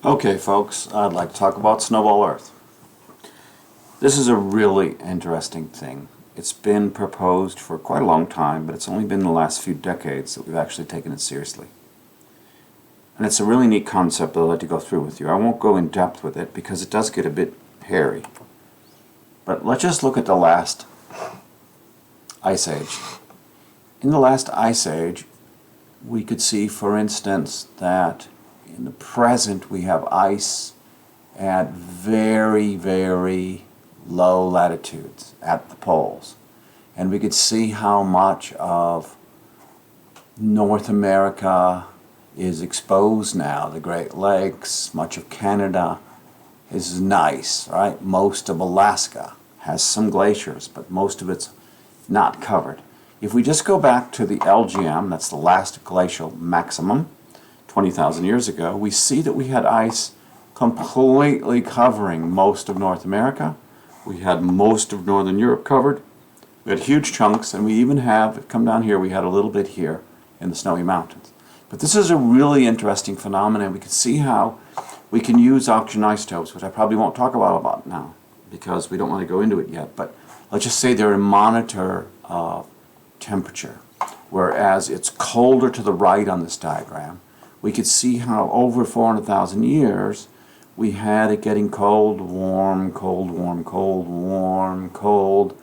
Okay, folks, I'd like to talk about Snowball Earth. This is a really interesting thing. It's been proposed for quite a long time, but it's only been the last few decades that we've actually taken it seriously. And it's a really neat concept that I'd like to go through with you. I won't go in depth with it because it does get a bit hairy. But let's just look at the last ice age. In the last ice age, we could see, for instance, that in the present we have ice at very, very low latitudes at the poles. And we could see how much of North America is exposed now. The Great Lakes, much of Canada is nice, right? Most of Alaska has some glaciers, but most of it's not covered. If we just go back to the LGM, that's the last glacial maximum, 20,000 years ago, we see that we had ice completely covering most of North America. We had most of Northern Europe covered. We had huge chunks, and we even have, come down here, we had a little bit here in the Snowy Mountains. But this is a really interesting phenomenon. We can see how we can use oxygen isotopes, which I probably won't talk about now because we don't want to go into it yet. But let's just say they're a monitor of temperature, whereas it's colder to the right on this diagram. We could see how over 400,000 years we had it getting cold, warm, cold, warm, cold, warm, cold,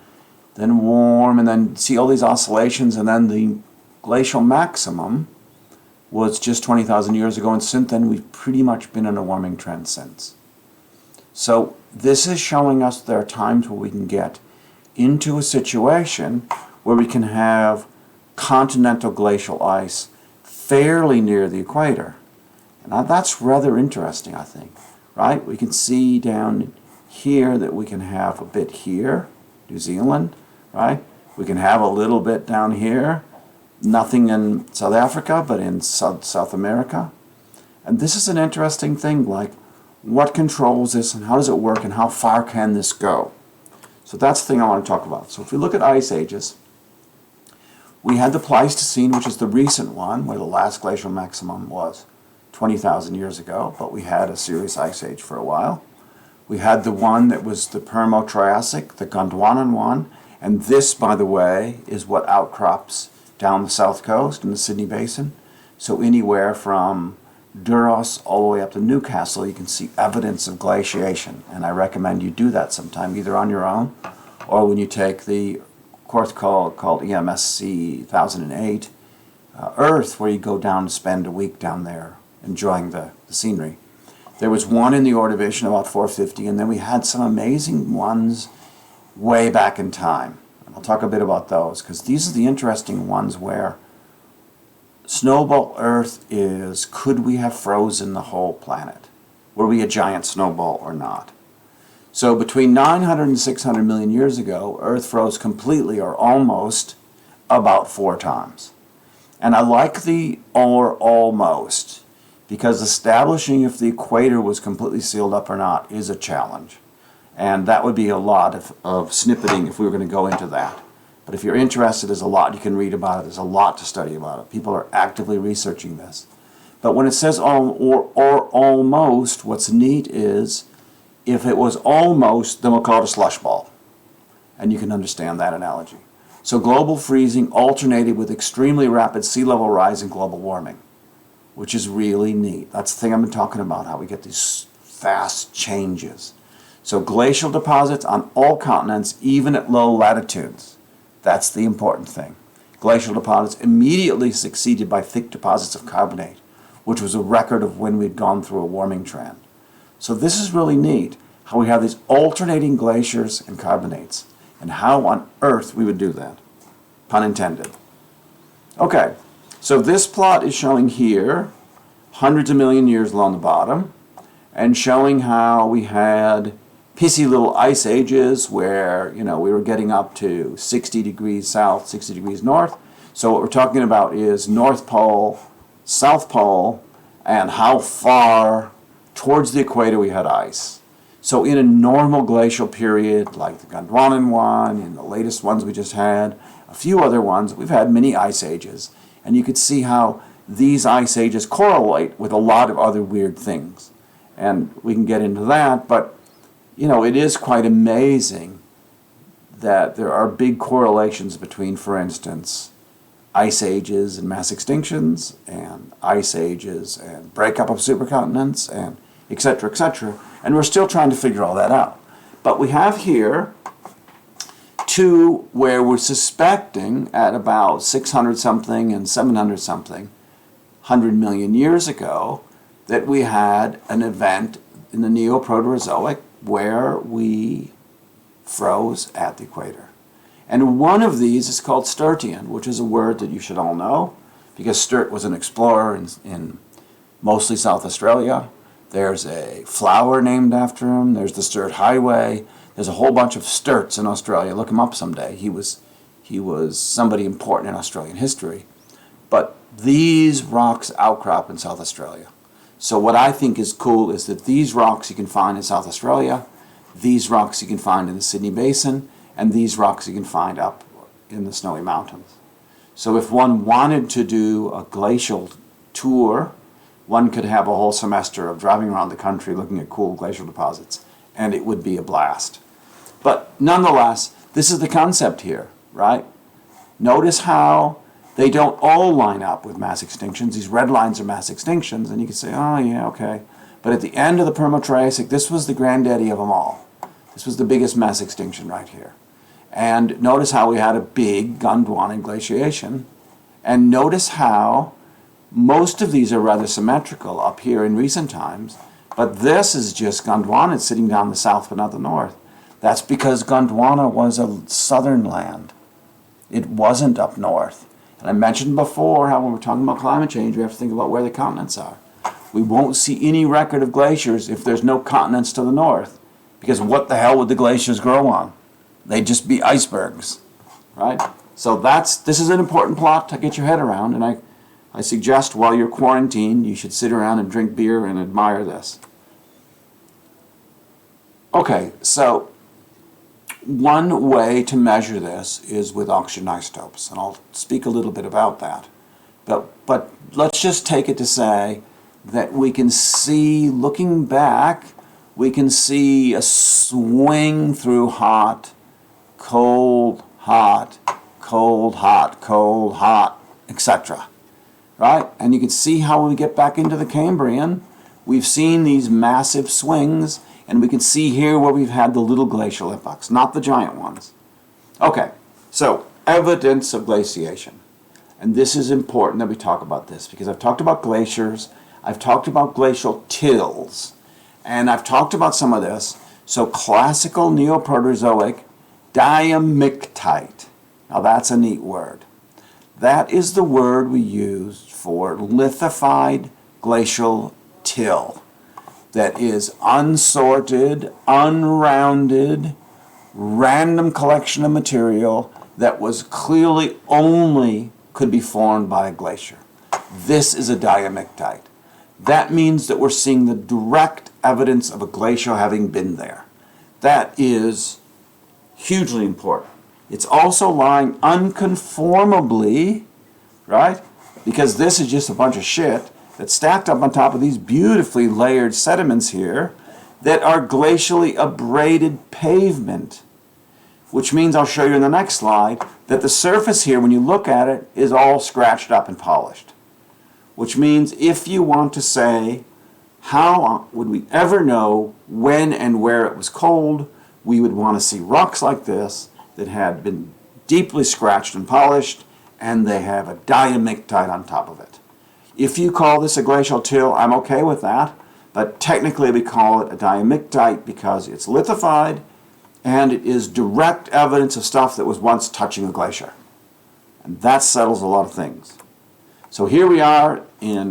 then warm, and then see all these oscillations, and then the glacial maximum was just 20,000 years ago, and since then we've pretty much been in a warming trend since. So this is showing us there are times where we can get into a situation where we can have continental glacial ice fairly near the equator. Now that's rather interesting, I think, right? We can see down here that we can have a bit here, New Zealand, right? We can have a little bit down here, nothing in South Africa, but in South America. And this is an interesting thing, like what controls this and how does it work and how far can this go? So that's the thing I want to talk about. So if we look at ice ages, we had the Pleistocene, which is the recent one, where the last glacial maximum was 20,000 years ago, but we had a serious ice age for a while. We had the one that was the Permo-Triassic, the Gondwanan one, and this, by the way, is what outcrops down the south coast in the Sydney Basin. So anywhere from Duros all the way up to Newcastle, you can see evidence of glaciation, and I recommend you do that sometime, either on your own or when you take the course called EMSC1008 Earth, where you go down and spend a week down there enjoying the scenery. There was one in the Ordovician about 450, and then we had some amazing ones way back in time. And I'll talk a bit about those, because these are the interesting ones where Snowball Earth is, could we have frozen the whole planet? Were we a giant snowball or not? So between 900 and 600 million years ago, Earth froze completely or almost about 4 times. And I like the or almost, because establishing if the equator was completely sealed up or not is a challenge. And that would be a lot of snippeting if we were going to go into that. But if you're interested, there's a lot you can read about it. There's a lot to study about it. People are actively researching this. But when it says all or almost, what's neat is if it was almost, then we'll call it a slush ball. And you can understand that analogy. So global freezing alternated with extremely rapid sea level rise and global warming, which is really neat. That's the thing I've been talking about, how we get these fast changes. So glacial deposits on all continents, even at low latitudes. That's the important thing. Glacial deposits immediately succeeded by thick deposits of carbonate, which was a record of when we'd gone through a warming trend. So this is really neat, how we have these alternating glaciers and carbonates, and how on earth we would do that. Pun intended. Okay, so this plot is showing here hundreds of million years along the bottom, and showing how we had pissy little ice ages where, we were getting up to 60 degrees south, 60 degrees north. So what we're talking about is North Pole, South Pole, and how far towards the equator we had ice. So in a normal glacial period, like the Gondwanan one, and the latest ones we just had, a few other ones, we've had many ice ages. And you could see how these ice ages correlate with a lot of other weird things. And we can get into that, but you know, it is quite amazing that there are big correlations between, for instance, ice ages and mass extinctions, and ice ages and breakup of supercontinents, and et cetera, and we're still trying to figure all that out. But we have here two where we're suspecting at about 600 something and 700 something, 100 million years ago, that we had an event in the Neoproterozoic where we froze at the equator. And one of these is called Sturtian, which is a word that you should all know, because Sturt was an explorer in mostly South Australia. There's a flower named after him. There's the Sturt Highway. There's a whole bunch of Sturts in Australia. Look him up someday. He was somebody important in Australian history. But these rocks outcrop in South Australia. So what I think is cool is that these rocks you can find in South Australia, these rocks you can find in the Sydney Basin, and these rocks you can find up in the Snowy Mountains. So if one wanted to do a glacial tour, one could have a whole semester of driving around the country looking at cool glacial deposits, and it would be a blast. But nonetheless, this is the concept here, right? Notice how they don't all line up with mass extinctions. These red lines are mass extinctions, and you can say, oh yeah, okay. But at the end of the Permo-Triassic, this was the granddaddy of them all. This was the biggest mass extinction right here. And notice how we had a big Gondwanan glaciation. And notice how most of these are rather symmetrical up here in recent times, but this is just Gondwana sitting down the south but not the north. That's because Gondwana was a southern land. It wasn't up north. And I mentioned before how when we're talking about climate change, we have to think about where the continents are. We won't see any record of glaciers if there's no continents to the north, because what the hell would the glaciers grow on? They'd just be icebergs, right? So this is an important plot to get your head around, and I suggest while you're quarantined, you should sit around and drink beer and admire this. Okay, so one way to measure this is with oxygen isotopes, and I'll speak a little bit about that. But let's just take it to say that we can see, looking back, we can see a swing through hot, cold, hot, cold, hot, cold, hot, etc. Right? And you can see how when we get back into the Cambrian, we've seen these massive swings, and we can see here where we've had the little glacial epochs, not the giant ones. Okay, so evidence of glaciation. And this is important that we talk about this, because I've talked about glaciers, I've talked about glacial tills, and I've talked about some of this. So classical Neoproterozoic diamictite. Now that's a neat word. That is the word we use for lithified glacial till. That is unsorted, unrounded, random collection of material that was clearly only could be formed by a glacier. This is a diamictite. That means that we're seeing the direct evidence of a glacier having been there. That is hugely important. It's also lying unconformably, right? Because this is just a bunch of shit that's stacked up on top of these beautifully layered sediments here that are glacially abraded pavement, which means, I'll show you in the next slide, that the surface here, when you look at it, is all scratched up and polished. Which means if you want to say, how would we ever know when and where it was cold, we would want to see rocks like this that had been deeply scratched and polished, and they have a diamictite on top of it. If you call this a glacial till, I'm okay with that, but technically we call it a diamictite because it's lithified, and it is direct evidence of stuff that was once touching a glacier. And that settles a lot of things. So here we are in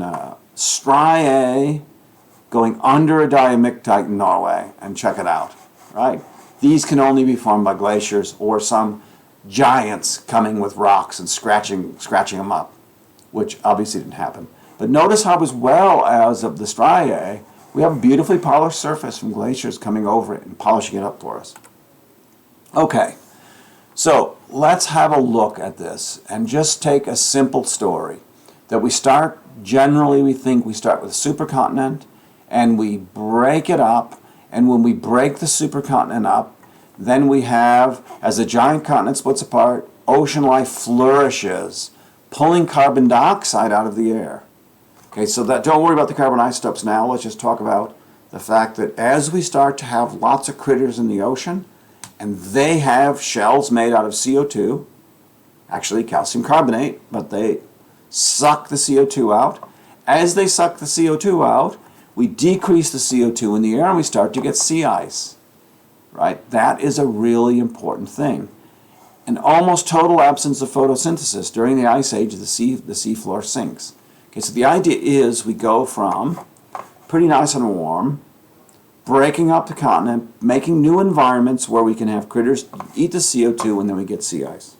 Striae, going under a diamictite in Norway, and check it out, right? These can only be formed by glaciers or some giants coming with rocks and scratching them up, which obviously didn't happen. But notice how, as well as of the Striae, we have a beautifully polished surface from glaciers coming over it and polishing it up for us. Okay, so let's have a look at this and just take a simple story. That we start, generally we think we start with a supercontinent, and we break it up, and when we break the supercontinent up, then we have, as the giant continent splits apart, ocean life flourishes, pulling carbon dioxide out of the air. Okay, so don't worry about the carbon isotopes now. Let's just talk about the fact that as we start to have lots of critters in the ocean, and they have shells made out of CO2, actually calcium carbonate, but they suck the CO2 out. As they suck the CO2 out, we decrease the CO2 in the air and we start to get sea ice. Right? That is a really important thing. An almost total absence of photosynthesis during the ice age, the sea floor sinks. Okay, so the idea is we go from pretty nice and warm, breaking up the continent, making new environments where we can have critters eat the CO2, and then we get sea ice.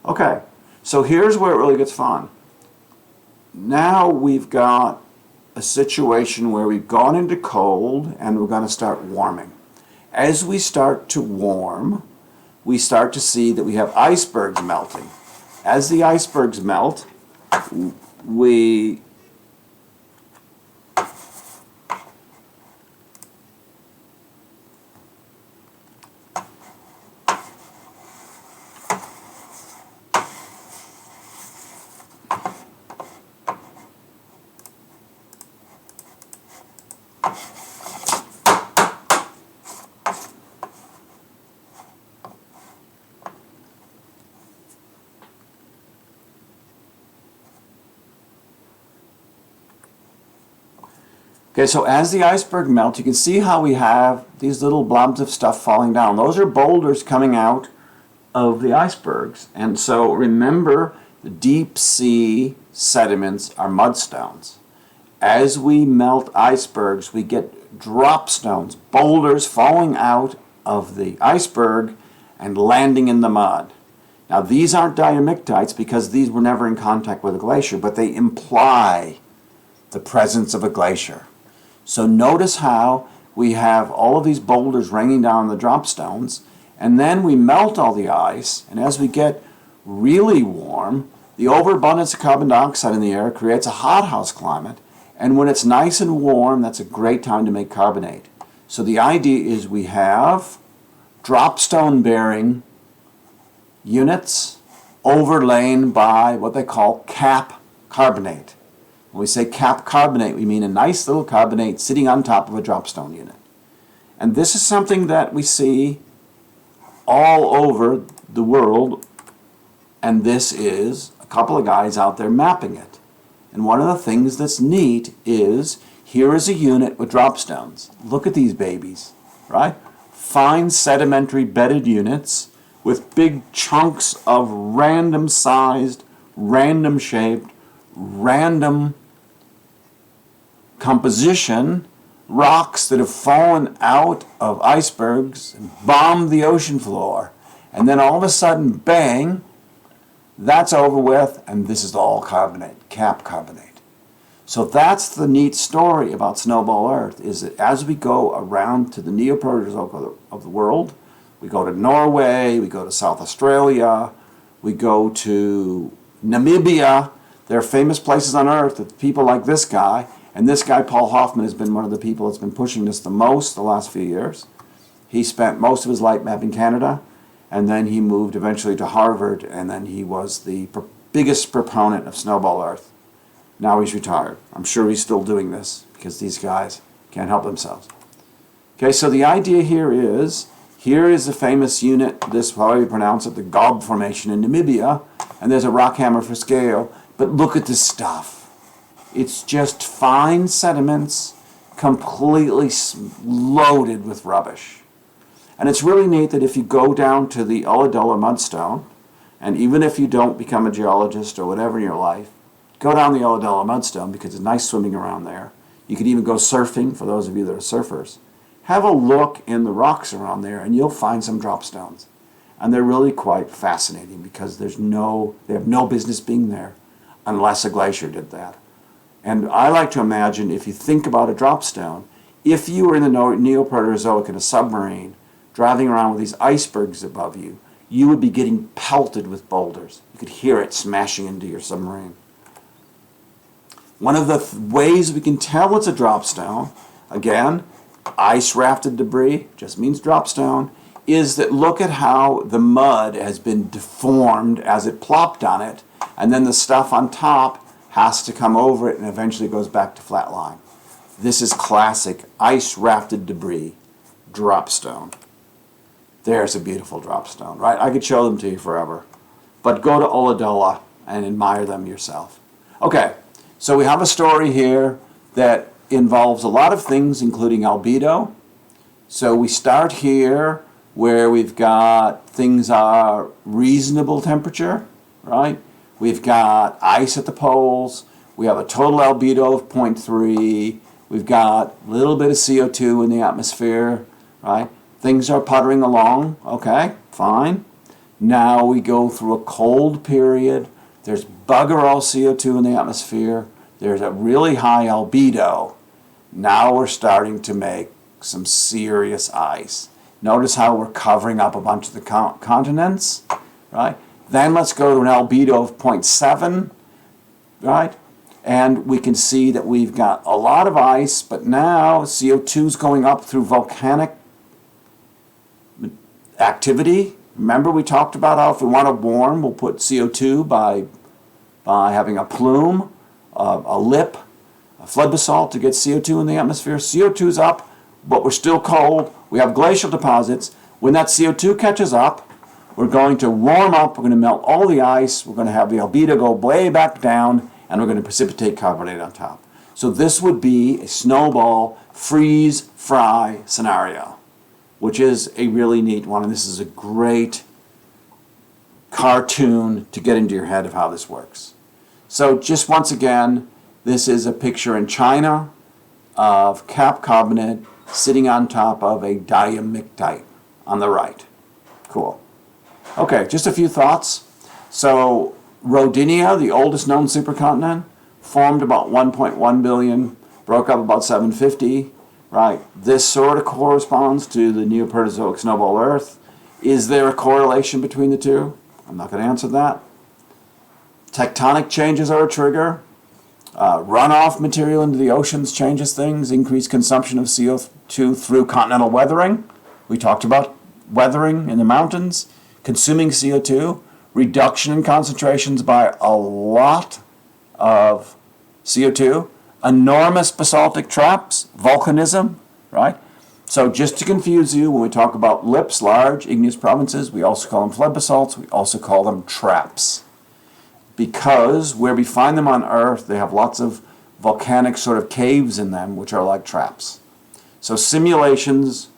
Okay, so here's where it really gets fun. Now we've got a situation where we've gone into cold and we're going to start warming. As we start to warm, we start to see that we have icebergs melting. As the icebergs melt, we Okay, so as the iceberg melts, you can see how we have these little blobs of stuff falling down. Those are boulders coming out of the icebergs. And so remember, the deep sea sediments are mudstones. As we melt icebergs, we get drop stones, boulders falling out of the iceberg and landing in the mud. Now, these aren't diamictites because these were never in contact with a glacier, but they imply the presence of a glacier. So notice how we have all of these boulders raining down the drop stones, and then we melt all the ice, and as we get really warm, the overabundance of carbon dioxide in the air creates a hothouse climate, and when it's nice and warm, that's a great time to make carbonate. So the idea is we have dropstone bearing units overlain by what they call cap carbonate. When we say cap carbonate, we mean a nice little carbonate sitting on top of a dropstone unit. And this is something that we see all over the world, and this is a couple of guys out there mapping it. And one of the things that's neat is here is a unit with dropstones. Look at these babies, right? Fine sedimentary bedded units with big chunks of random sized, random shaped, random composition, rocks that have fallen out of icebergs and bombed the ocean floor. And then all of a sudden, bang, that's over with, and this is all carbonate, cap carbonate. So that's the neat story about Snowball Earth, is that as we go around to the Neoproterozoic of the world, we go to Norway, we go to South Australia, we go to Namibia. There are famous places on Earth that people like this guy, and this guy, Paul Hoffman, has been one of the people that's been pushing this the most the last few years. He spent most of his life mapping Canada, and then he moved eventually to Harvard, and then he was the biggest proponent of Snowball Earth. Now he's retired. I'm sure he's still doing this because these guys can't help themselves. Okay, so the idea here is the famous unit, this, however you pronounce it, the Gob Formation in Namibia, and there's a rock hammer for scale, but look at this stuff. It's just fine sediments completely loaded with rubbish. And it's really neat that if you go down to the Ulladulla mudstone, and even if you don't become a geologist or whatever in your life, go down the Ulladulla mudstone because it's nice swimming around there. You could even go surfing for those of you that are surfers. Have a look in the rocks around there and you'll find some drop stones. And they're really quite fascinating because they have no business being there unless a glacier did that. And I like to imagine, if you think about a dropstone, if you were in the Neoproterozoic in a submarine, driving around with these icebergs above you, you would be getting pelted with boulders. You could hear it smashing into your submarine. One of the ways we can tell it's a dropstone again, ice rafted debris, just means dropstone, is that look at how the mud has been deformed as it plopped on it, and then the stuff on top has to come over it and eventually goes back to flat line. This is classic ice rafted debris, dropstone. There's a beautiful dropstone, right? I could show them to you forever. But go to Oladola and admire them yourself. Okay, so we have a story here that involves a lot of things, including albedo. So we start here where we've got things are reasonable temperature, right? We've got ice at the poles. We have a total albedo of 0.3. We've got a little bit of CO2 in the atmosphere, right? Things are puttering along, okay, fine. Now we go through a cold period. There's bugger all CO2 in the atmosphere. There's a really high albedo. Now we're starting to make some serious ice. Notice how we're covering up a bunch of the continents, right? Then let's go to an albedo of 0.7, right? And we can see that we've got a lot of ice, but now CO2 is going up through volcanic activity. Remember we talked about how if we want to warm, we'll put CO2 by having a plume, a lip, a flood basalt to get CO2 in the atmosphere. CO2's up, but we're still cold. We have glacial deposits. When that CO2 catches up, we're going to warm up. We're going to melt all the ice. We're going to have the albedo go way back down, and we're going to precipitate carbonate on top. So this would be a snowball freeze-fry scenario, which is a really neat one, and this is a great cartoon to get into your head of how this works. So just once again, this is a picture in China of cap carbonate sitting on top of a diamictite on the right. Cool. Okay, just a few thoughts. So Rodinia, the oldest known supercontinent, formed about 1.1 billion, broke up about 750. Right, this sort of corresponds to the Neoproterozoic snowball Earth. Is there a correlation between the two? I'm not going to answer that. Tectonic changes are a trigger. Runoff material into the oceans changes things. Increased consumption of CO2 through continental weathering. We talked about weathering in the mountains. Consuming CO2. Reduction in concentrations by a lot of CO2. Enormous basaltic traps, volcanism, right? So just to confuse you, when we talk about lips, large igneous provinces, we also call them flood basalts, we also call them traps. Because where we find them on Earth, they have lots of volcanic sort of caves in them, which are like traps. So simulations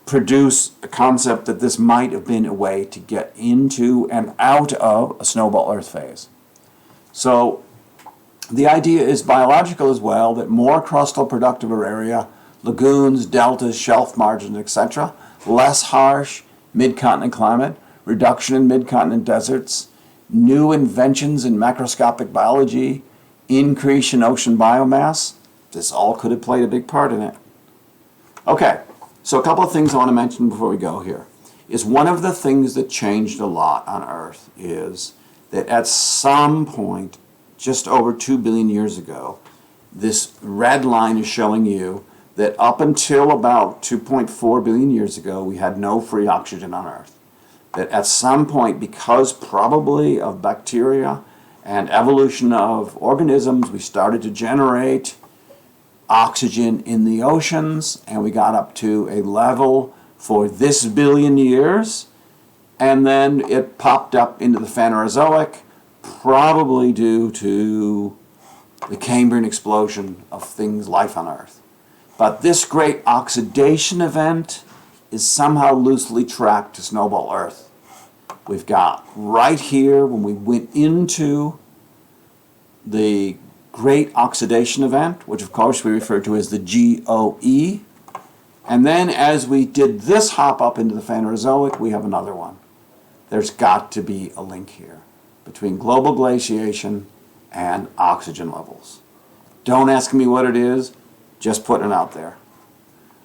produce a concept that this might have been a way to get into and out of a snowball Earth phase. So the idea is biological as well, that more crustal productive area, lagoons, deltas, shelf margins, etc., less harsh mid-continent climate, reduction in mid-continent deserts, new inventions in macroscopic biology, increase in ocean biomass. This all could have played a big part in it. Okay, so a couple of things I want to mention before we go here is one of the things that changed a lot on Earth is that at some point, just over 2 billion years ago, this red line is showing you that up until about 2.4 billion years ago, we had no free oxygen on Earth. That at some point, because probably of bacteria and evolution of organisms, we started to generate oxygen in the oceans, and we got up to a level for this billion years, and then it popped up into the Phanerozoic, probably due to the Cambrian explosion of things, life on Earth. But this great oxidation event is somehow loosely tracked to snowball Earth. We've got right here, when we went into the great oxidation event, which of course we refer to as the GOE, and then as we did this hop up into the Phanerozoic, we have another one. There's got to be a link here between global glaciation and oxygen levels. Don't ask me what it is, just putting it out there.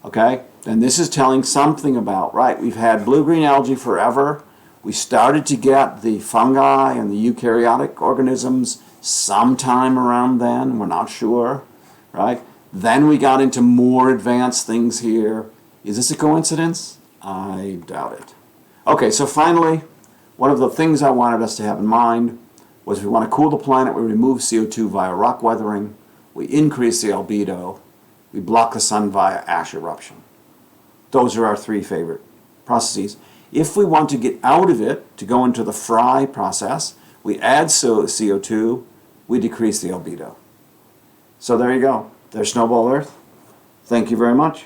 Okay? And this is telling something about, right, we've had blue-green algae forever. We started to get the fungi and the eukaryotic organisms sometime around then, we're not sure, right? Then we got into more advanced things here. Is this a coincidence? I doubt it. Okay, so finally, one of the things I wanted us to have in mind was we want to cool the planet, we remove CO2 via rock weathering, we increase the albedo, we block the sun via ash eruption. Those are our three favorite processes. If we want to get out of it, to go into the fry process, we add CO2, we decrease the albedo. So there you go. There's Snowball Earth. Thank you very much.